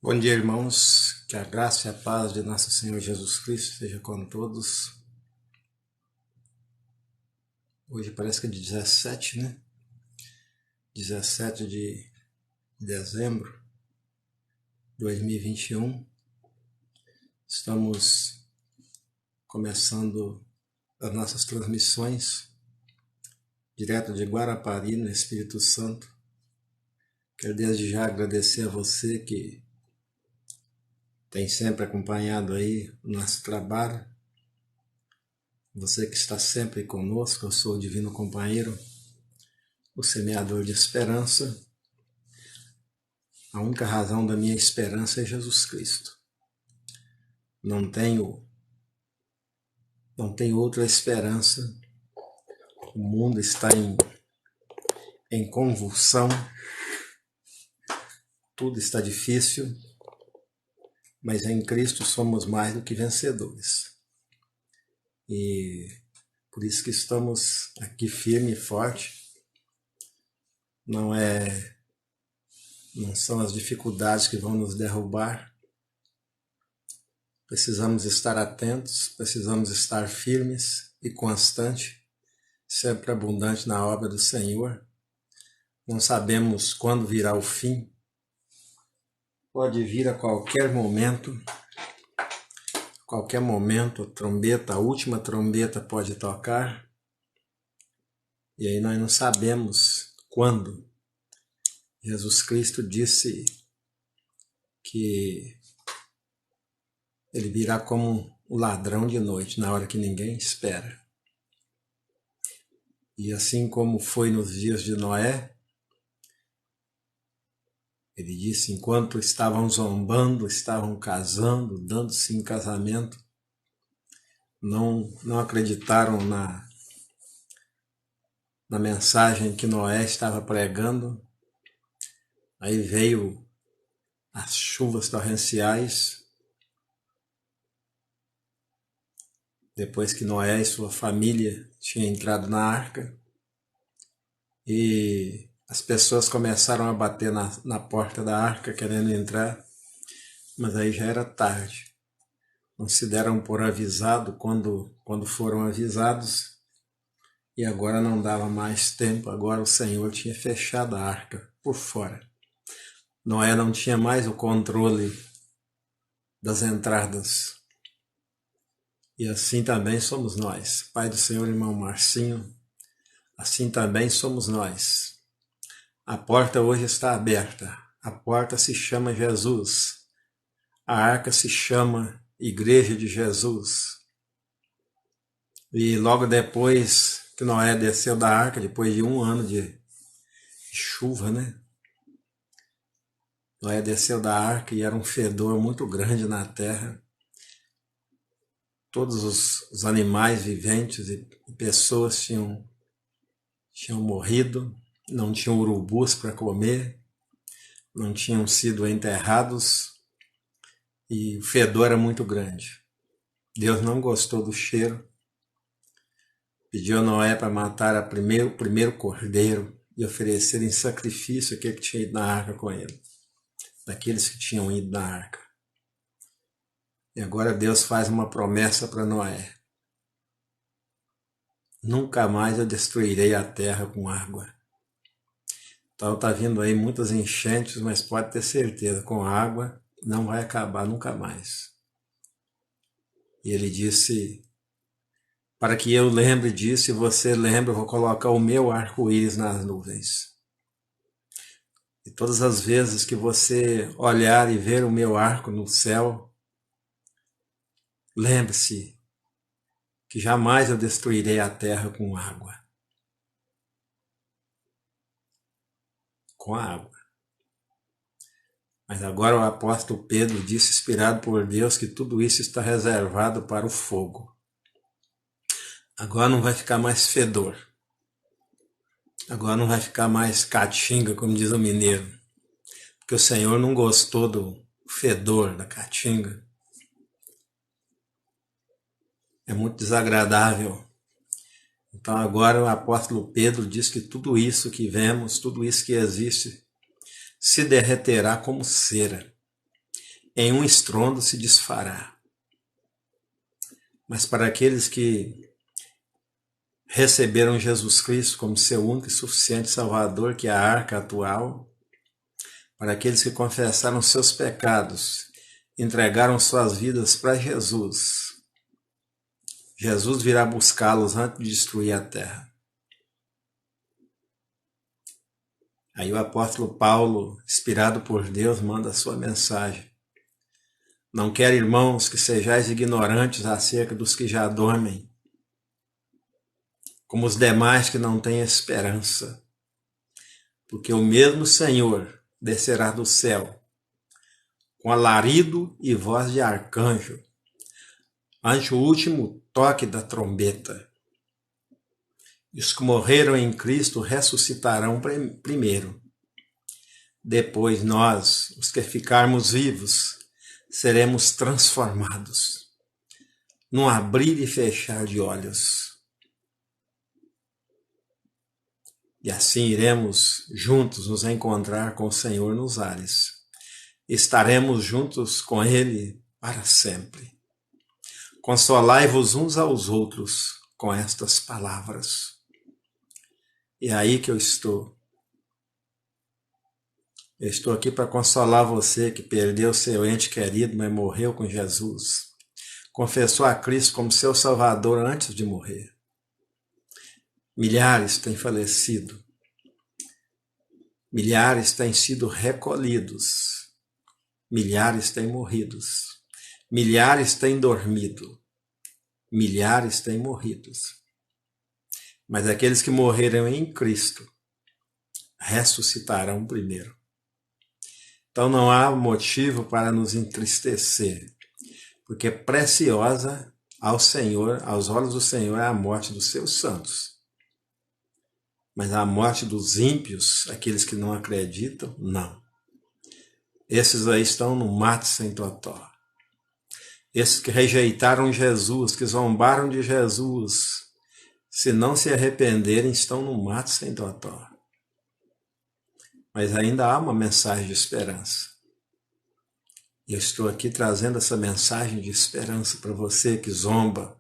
Bom dia, irmãos. Que a graça e a paz de nosso Senhor Jesus Cristo esteja com todos. Hoje parece que é de 17, né? 17 de dezembro de 2021. Estamos começando as nossas transmissões direto de Guarapari, no Espírito Santo. Quero desde já agradecer a você que tem sempre acompanhado aí o nosso trabalho. Você que está sempre conosco, eu sou o Divino Companheiro, o semeador de esperança. A única razão da minha esperança é Jesus Cristo. Não tenho outra esperança. O mundo está em convulsão, tudo está difícil, mas em Cristo somos mais do que vencedores. E por isso que estamos aqui firme e forte. Não são as dificuldades que vão nos derrubar. Precisamos estar atentos, precisamos estar firmes e constantes, sempre abundante na obra do Senhor. Não sabemos quando virá o fim. Pode vir a qualquer momento, a última trombeta pode tocar. E aí nós não sabemos quando. Jesus Cristo disse que ele virá como um ladrão de noite, na hora que ninguém espera. E assim como foi nos dias de Noé, ele disse, enquanto estavam zombando, estavam casando, dando-se em casamento, não acreditaram na mensagem que Noé estava pregando. Aí veio as chuvas torrenciais, depois que Noé e sua família tinham entrado na arca, e as pessoas começaram a bater na porta da arca querendo entrar, mas aí já era tarde. Não se deram por avisado quando foram avisados, e agora não dava mais tempo, agora o Senhor tinha fechado a arca por fora. Noé não tinha mais o controle das entradas. E assim também somos nós. Pai do Senhor, irmão Marcinho, assim também somos nós. A porta hoje está aberta. A porta se chama Jesus. A arca se chama Igreja de Jesus. E logo depois que Noé desceu da arca, depois de 1 ano de chuva, né? Noé desceu da arca e era um fedor muito grande na terra. Todos os animais viventes e pessoas tinham morrido, não tinham urubus para comer, não tinham sido enterrados e o fedor era muito grande. Deus não gostou do cheiro, pediu a Noé para matar o primeiro cordeiro e oferecer em sacrifício aquele que tinha ido na arca com ele, daqueles que tinham ido na arca. E agora Deus faz uma promessa para Noé. Nunca mais eu destruirei a terra com água. Então está vindo aí muitas enchentes, mas pode ter certeza, com água não vai acabar nunca mais. E ele disse, para que eu lembre disso e você lembre, eu vou colocar o meu arco-íris nas nuvens. E todas as vezes que você olhar e ver o meu arco no céu, lembre-se que jamais eu destruirei a terra com água. Com água. Mas agora o apóstolo Pedro disse, inspirado por Deus, que tudo isso está reservado para o fogo. Agora não vai ficar mais fedor. Agora não vai ficar mais caatinga, como diz o mineiro. Porque o Senhor não gostou do fedor da caatinga. É muito desagradável. Então agora o apóstolo Pedro diz que tudo isso que vemos, tudo isso que existe, se derreterá como cera. em um estrondo se desfará. Mas para aqueles que receberam Jesus Cristo como seu único e suficiente Salvador, que é a arca atual, para aqueles que confessaram seus pecados, entregaram suas vidas para Jesus, Jesus virá buscá-los antes de destruir a terra. Aí o apóstolo Paulo, inspirado por Deus, manda a sua mensagem. Não quero, irmãos, que sejais ignorantes acerca dos que já dormem, como os demais que não têm esperança. Porque o mesmo Senhor descerá do céu, com alarido e voz de arcanjo, ante o último toque da trombeta. E os que morreram em Cristo ressuscitarão primeiro. Depois nós, os que ficarmos vivos, seremos transformados num abrir e fechar de olhos. E assim iremos juntos nos encontrar com o Senhor nos ares. Estaremos juntos com Ele para sempre. Consolai-vos uns aos outros com estas palavras. E é aí que eu estou. Eu estou aqui para consolar você que perdeu seu ente querido, mas morreu com Jesus. Confessou a Cristo como seu Salvador antes de morrer. Milhares têm falecido. Milhares têm sido recolhidos. Milhares têm morrido. Milhares têm dormido. Milhares têm morrido. Mas aqueles que morreram em Cristo ressuscitarão primeiro. Então não há motivo para nos entristecer, porque preciosa ao Senhor, aos olhos do Senhor, é a morte dos seus santos. Mas a morte dos ímpios, aqueles que não acreditam, não. Esses aí estão no mato sem totó. Esses que rejeitaram Jesus, que zombaram de Jesus, se não se arrependerem, estão no mato sem totó. Mas ainda há uma mensagem de esperança. Eu estou aqui trazendo essa mensagem de esperança para você que zomba,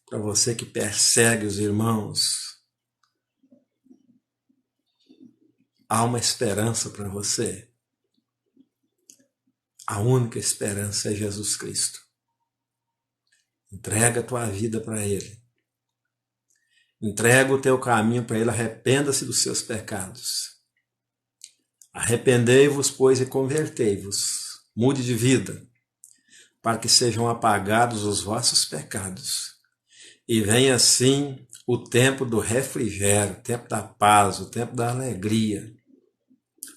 para você que persegue os irmãos. Há uma esperança para você. A única esperança é Jesus Cristo. Entrega a tua vida para Ele. Entrega o teu caminho para Ele. Arrependa-se dos seus pecados. Arrependei-vos, pois, e convertei-vos. Mude de vida, para que sejam apagados os vossos pecados. E venha assim o tempo do refrigério, o tempo da paz, o tempo da alegria,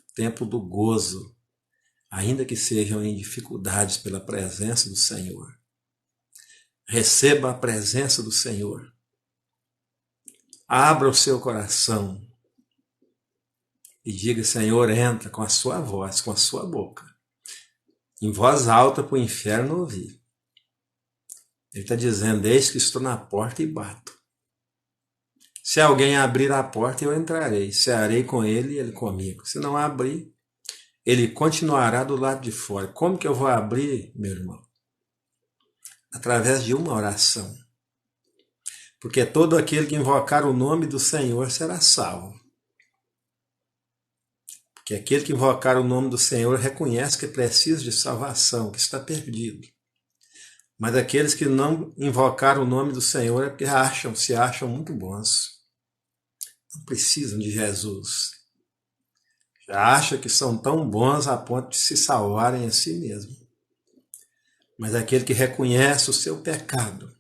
o tempo do gozo, ainda que sejam em dificuldades pela presença do Senhor. Receba a presença do Senhor. Abra o seu coração e diga: Senhor, entra com a sua voz, com a sua boca, em voz alta para o inferno ouvir. Ele está dizendo: eis que estou na porta e bato. Se alguém abrir a porta, eu entrarei, cearei com ele e ele comigo. Se não abrir, ele continuará do lado de fora. Como que eu vou abrir, meu irmão? Através de uma oração. Porque todo aquele que invocar o nome do Senhor será salvo. Porque aquele que invocar o nome do Senhor reconhece que precisa de salvação, que está perdido. Mas aqueles que não invocaram o nome do Senhor é porque se acham muito bons. Não precisam de Jesus. Já acham que são tão bons a ponto de se salvarem a si mesmos. Mas aquele que reconhece o seu pecado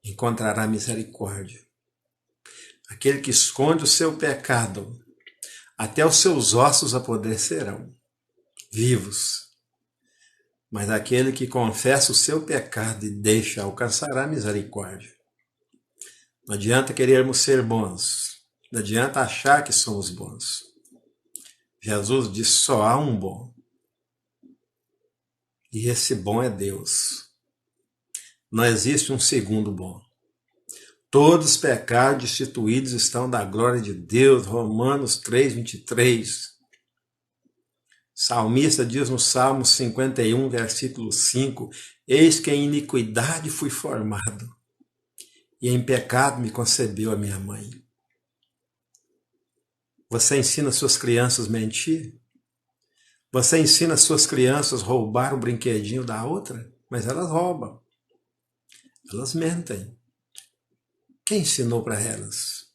encontrará misericórdia. Aquele que esconde o seu pecado, até os seus ossos apodrecerão, vivos. Mas aquele que confessa o seu pecado e deixa, alcançará misericórdia. Não adianta querermos ser bons. Não adianta achar que somos bons. Jesus disse: só há um bom. E esse bom é Deus. Não existe um segundo bom. Todos os pecados destituídos estão da glória de Deus. Romanos 3:23. Salmista diz no Salmo 51, versículo 5: Eis que em iniquidade fui formado, e em pecado me concebeu a minha mãe. Você ensina suas crianças a mentir? Você ensina suas crianças a roubar o brinquedinho da outra? Mas elas roubam. Elas mentem. Quem ensinou para elas?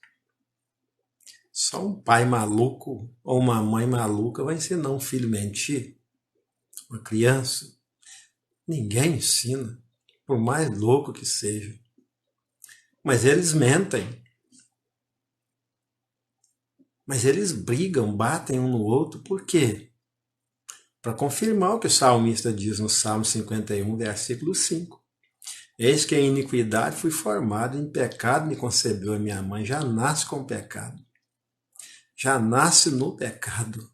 Só um pai maluco ou uma mãe maluca vai ensinar um filho a mentir? Uma criança? Ninguém ensina, por mais louco que seja. Mas eles mentem. Mas eles brigam, batem um no outro. Por quê? Para confirmar o que o salmista diz no Salmo 51, versículo 5. Eis que em iniquidade fui formado, em pecado me concebeu a minha mãe. Já nasce com pecado. Já nasce no pecado.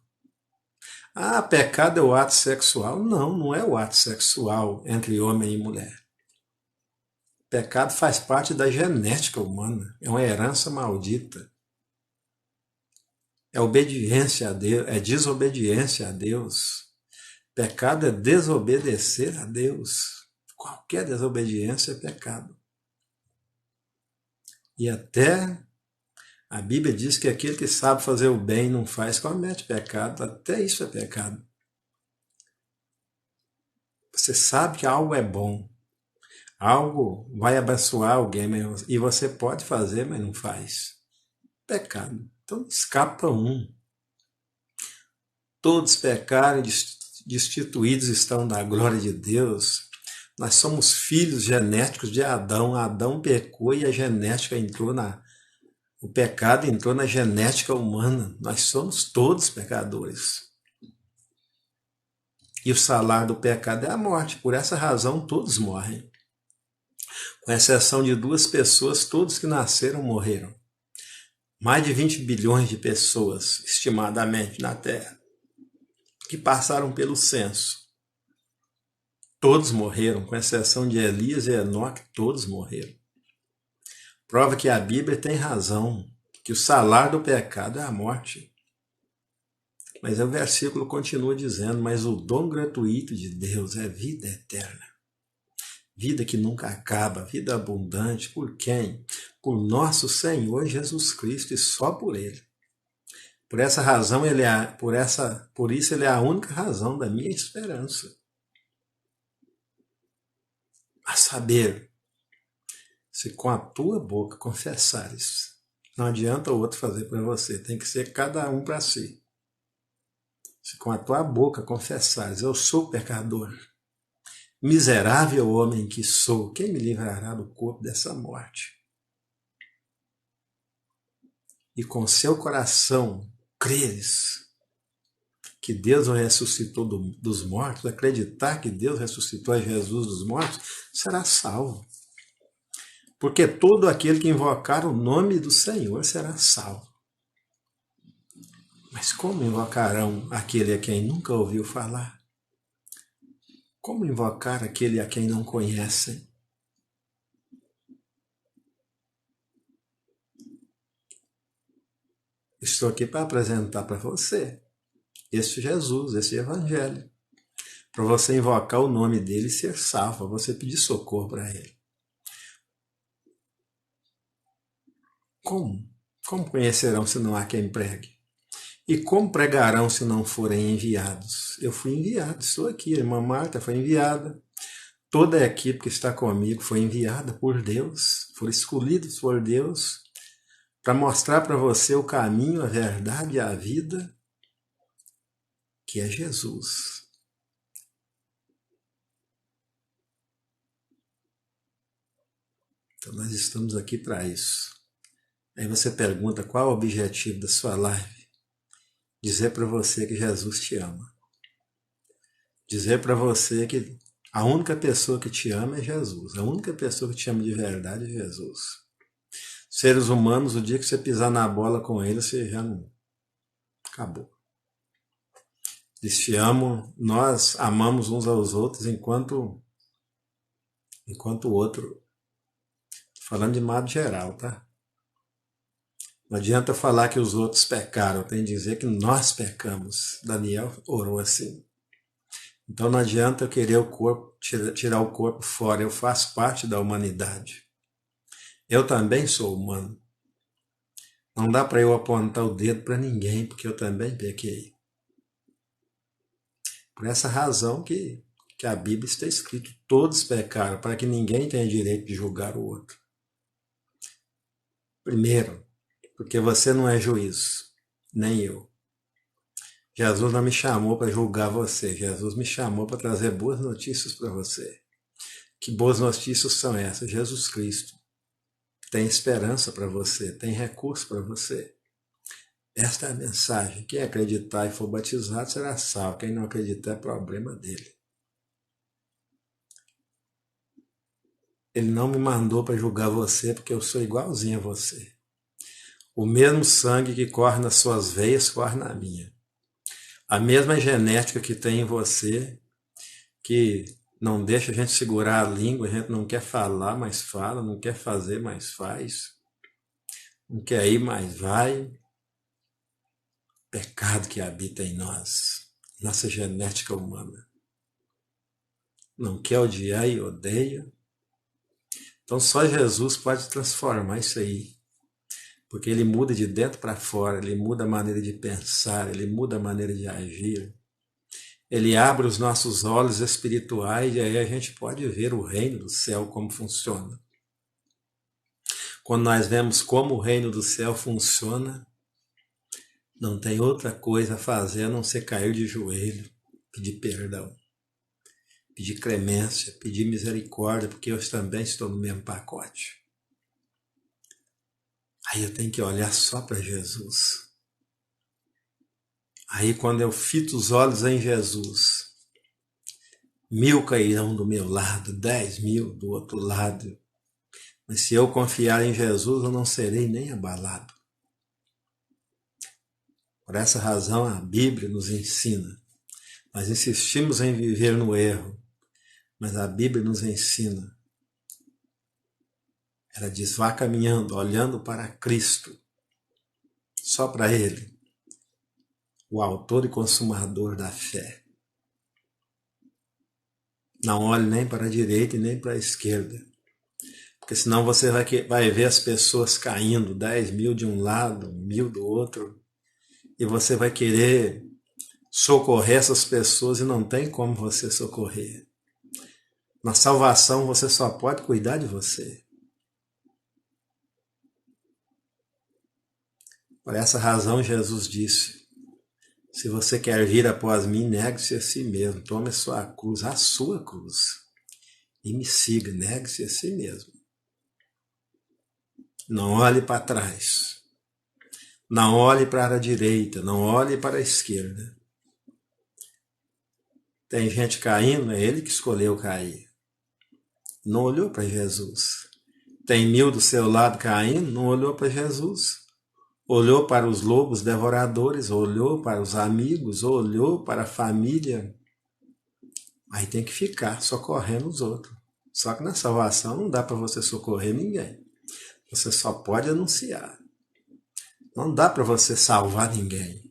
Ah, pecado é o ato sexual? Não, não é o ato sexual entre homem e mulher. Pecado faz parte da genética humana. É uma herança maldita. É obediência a Deus, é desobediência a Deus. Pecado é desobedecer a Deus. Qualquer desobediência é pecado. E até a Bíblia diz que aquele que sabe fazer o bem e não faz, comete pecado. Até isso é pecado. Você sabe que algo é bom. Algo vai abençoar alguém e você pode fazer, mas não faz. Pecado. Então escapa um. Todos pecaram e destituídos estão da glória de Deus. Nós somos filhos genéticos de Adão. Adão pecou e a genética entrou o pecado entrou na genética humana. Nós somos todos pecadores. E o salário do pecado é a morte. Por essa razão, todos morrem. Com exceção de 2 pessoas, todos que nasceram morreram. Mais de 20 bilhões de pessoas, estimadamente, na Terra, que passaram pelo censo. Todos morreram, com exceção de Elias e Enoque, todos morreram. Prova que a Bíblia tem razão, que o salário do pecado é a morte. Mas o versículo continua dizendo, mas o dom gratuito de Deus é vida eterna. Vida que nunca acaba, vida abundante. Por quem? Por nosso Senhor Jesus Cristo e só por Ele. Por essa razão, por isso Ele é a única razão da minha esperança. A saber, se com a tua boca confessares, não adianta o outro fazer para você, tem que ser cada um para si. Se com a tua boca confessares, eu sou pecador, miserável homem que sou, quem me livrará do corpo dessa morte? E com seu coração creres que Deus o ressuscitou dos mortos, acreditar que Deus ressuscitou a Jesus dos mortos, será salvo. Porque todo aquele que invocar o nome do Senhor será salvo. Mas como invocarão aquele a quem nunca ouviu falar? Como invocar aquele a quem não conhecem? Estou aqui para apresentar para você esse Jesus, esse Evangelho. Para você invocar o nome dele e ser salvo, para você pedir socorro para ele. Como? Como conhecerão se não há quem pregue? E como pregarão se não forem enviados? Eu fui enviado, estou aqui. A irmã Marta foi enviada. Toda a equipe que está comigo foi enviada por Deus, foram escolhidos por Deus para mostrar para você o caminho, a verdade e a vida, que é Jesus. Então nós estamos aqui para isso. Aí você pergunta qual é o objetivo da sua live? Dizer para você que Jesus te ama. Dizer para você que a única pessoa que te ama é Jesus. A única pessoa que te ama de verdade é Jesus. Seres humanos, o dia que você pisar na bola com eles, você já não... Acabou. Eles te amam, nós amamos uns aos outros enquanto o outro... Falando de modo geral, tá? Não adianta falar que os outros pecaram, tem que dizer que nós pecamos. Daniel orou assim. Então não adianta eu querer o corpo, tirar o corpo fora, eu faço parte da humanidade. Eu também sou humano. Não dá para eu apontar o dedo para ninguém, porque eu também pequei. Por essa razão que a Bíblia está escrito, todos pecaram, para que ninguém tenha direito de julgar o outro. Primeiro, porque você não é juiz, nem eu. Jesus não me chamou para julgar você, Jesus me chamou para trazer boas notícias para você. Que boas notícias são essas? Jesus Cristo tem esperança para você, tem recurso para você. Esta é a mensagem. Quem acreditar e for batizado será salvo. Quem não acreditar é problema dele. Ele não me mandou para julgar você porque eu sou igualzinho a você. O mesmo sangue que corre nas suas veias corre na minha. A mesma genética que tem em você, que não deixa a gente segurar a língua, a gente não quer falar, mas fala, não quer fazer, mas faz, não quer ir, mas vai. Pecado que habita em nós, nossa genética humana. Não quer odiar e odeia. Então só Jesus pode transformar isso aí. Porque ele muda de dentro para fora, ele muda a maneira de pensar, ele muda a maneira de agir. Ele abre os nossos olhos espirituais e aí a gente pode ver o reino do céu como funciona. Quando nós vemos como o reino do céu funciona, não tem outra coisa a fazer a não ser cair de joelho, pedir perdão, pedir clemência, pedir misericórdia, porque eu também estou no mesmo pacote. Aí eu tenho que olhar só para Jesus. Aí quando eu fito os olhos em Jesus, 1000 cairão do meu lado, 10.000 do outro lado. Mas se eu confiar em Jesus, eu não serei nem abalado. Por essa razão a Bíblia nos ensina. Nós insistimos em viver no erro, mas a Bíblia nos ensina. Ela diz, vá caminhando, olhando para Cristo, só para Ele, o autor e consumador da fé. Não olhe nem para a direita e nem para a esquerda, porque senão você vai ver as pessoas caindo, 10.000 de um lado, 1.000 do outro, e você vai querer socorrer essas pessoas e não tem como você socorrer. Na salvação você só pode cuidar de você. Por essa razão Jesus disse, se você quer vir após mim, negue-se a si mesmo, tome a sua cruz, e me siga, negue-se a si mesmo. Não olhe para trás, não olhe para a direita, não olhe para a esquerda. Tem gente caindo, é ele que escolheu cair. Não olhou para Jesus. Tem 1000 do seu lado caindo, não olhou para Jesus. Olhou para os lobos devoradores, olhou para os amigos, olhou para a família. Aí tem que ficar socorrendo os outros. Só que na salvação não dá para você socorrer ninguém. Você só pode anunciar. Não dá para você salvar ninguém.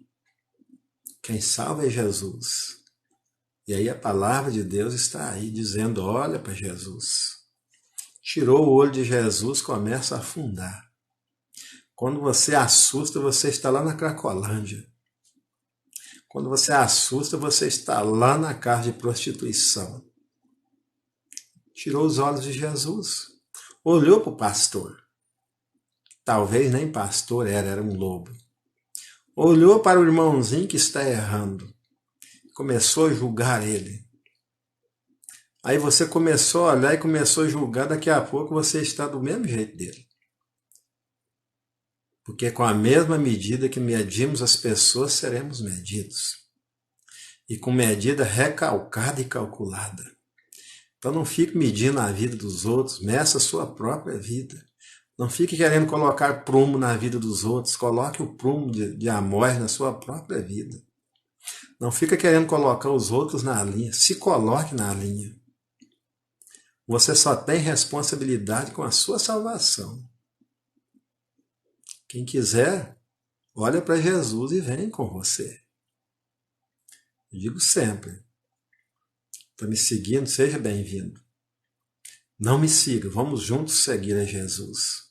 Quem salva é Jesus. E aí a palavra de Deus está aí dizendo, olha para Jesus. Tirou o olho de Jesus, começa a afundar. Quando você assusta, você está lá na Cracolândia. Quando você assusta, você está lá na casa de prostituição. Tirou os olhos de Jesus. Olhou para o pastor. Talvez nem pastor era um lobo. Olhou para o irmãozinho que está errando. Começou a julgar ele. Aí você começou a olhar e começou a julgar, daqui a pouco você está do mesmo jeito dele. Porque com a mesma medida que medimos as pessoas, seremos medidos. E com medida recalcada e calculada. Então não fique medindo a vida dos outros, meça a sua própria vida. Não fique querendo colocar prumo na vida dos outros, coloque o prumo de amor na sua própria vida. Não fica querendo colocar os outros na linha, se coloque na linha. Você só tem responsabilidade com a sua salvação. Quem quiser, olha para Jesus e vem com você. Eu digo sempre, está me seguindo, seja bem-vindo. Não me siga, vamos juntos seguir a Jesus.